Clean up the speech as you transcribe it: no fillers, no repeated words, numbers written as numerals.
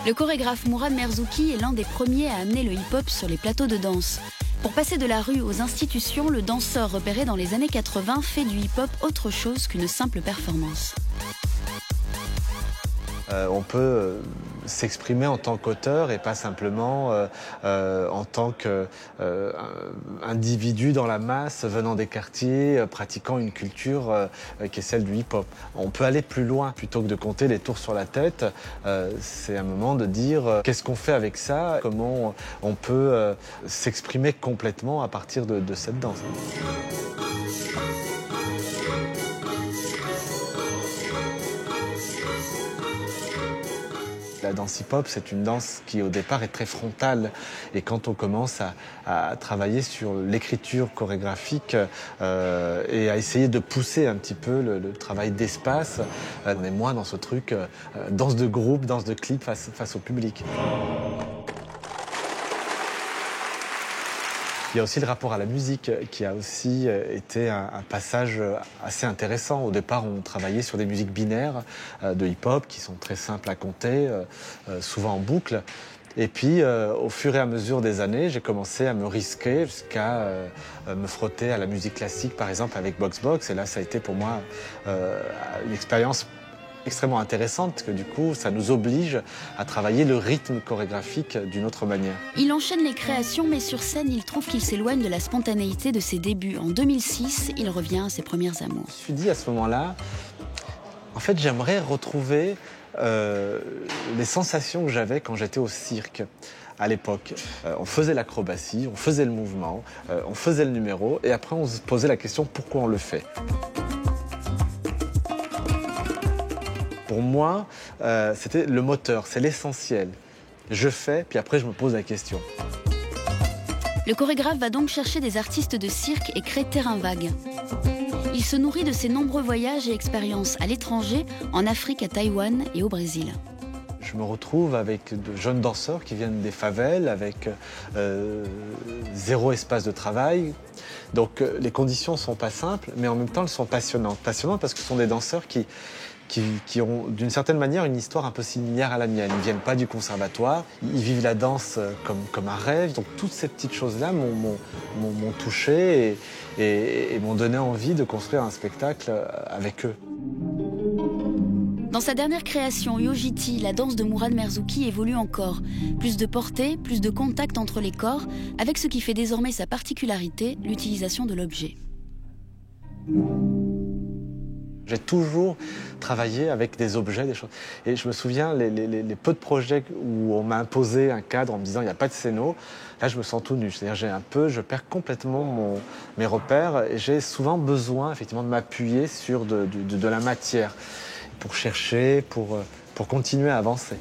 Le chorégraphe Mourad Merzouki est l'un des premiers à amener le hip-hop sur les plateaux de danse. Pour passer de la rue aux institutions, le danseur repéré dans les années 80 fait du hip-hop autre chose qu'une simple performance. On peut s'exprimer en tant qu'auteur et pas simplement en tant qu'individu dans la masse venant des quartiers, pratiquant une culture qui est celle du hip-hop. On peut aller plus loin plutôt que de compter les tours sur la tête. C'est un moment de dire qu'est-ce qu'on fait avec ça, comment on peut s'exprimer complètement à partir de cette danse. La danse hip-hop, c'est une danse qui, au départ, est très frontale. Et quand on commence à travailler sur l'écriture chorégraphique et à essayer de pousser un petit peu le travail d'espace, on est moins dans ce truc danse de groupe, danse de clip face au public. Il y a aussi le rapport à la musique qui a aussi été un passage assez intéressant. Au départ, on travaillait sur des musiques binaires de hip-hop qui sont très simples à compter, souvent en boucle. Et puis, au fur et à mesure des années, j'ai commencé à me risquer jusqu'à me frotter à la musique classique, par exemple avec Box Box. Et là, ça a été pour moi une expérience extrêmement intéressante, parce que du coup, ça nous oblige à travailler le rythme chorégraphique d'une autre manière. Il enchaîne les créations, mais sur scène, il trouve qu'il s'éloigne de la spontanéité de ses débuts. En 2006, il revient à ses premières amours. Je me suis dit à ce moment-là, en fait, j'aimerais retrouver les sensations que j'avais quand j'étais au cirque. À l'époque, on faisait l'acrobatie, on faisait le mouvement, on faisait le numéro, et après on se posait la question pourquoi on le fait. Pour moi, c'était le moteur, c'est l'essentiel. Je fais, puis après je me pose la question. Le chorégraphe va donc chercher des artistes de cirque et crée Terrain Vague. Il se nourrit de ses nombreux voyages et expériences à l'étranger, en Afrique, à Taïwan et au Brésil. Je me retrouve avec de jeunes danseurs qui viennent des favelles, avec zéro espace de travail. Donc les conditions ne sont pas simples, mais en même temps elles sont passionnantes. Passionnantes parce que ce sont des danseurs qui ont d'une certaine manière une histoire un peu similaire à la mienne. Ils ne viennent pas du conservatoire, ils vivent la danse comme un rêve. Donc toutes ces petites choses-là m'ont touché et m'ont donné envie de construire un spectacle avec eux. Dans sa dernière création, Yojiti, la danse de Mourad Merzouki évolue encore. Plus de portée, plus de contact entre les corps, avec ce qui fait désormais sa particularité, l'utilisation de l'objet. J'ai toujours travaillé avec des objets, des choses. Et je me souviens, les peu de projets où on m'a imposé un cadre en me disant il n'y a pas de scéno, là je me sens tout nu. C'est-à-dire je perds complètement mes repères et j'ai souvent besoin effectivement de m'appuyer sur de la matière pour chercher, pour continuer à avancer.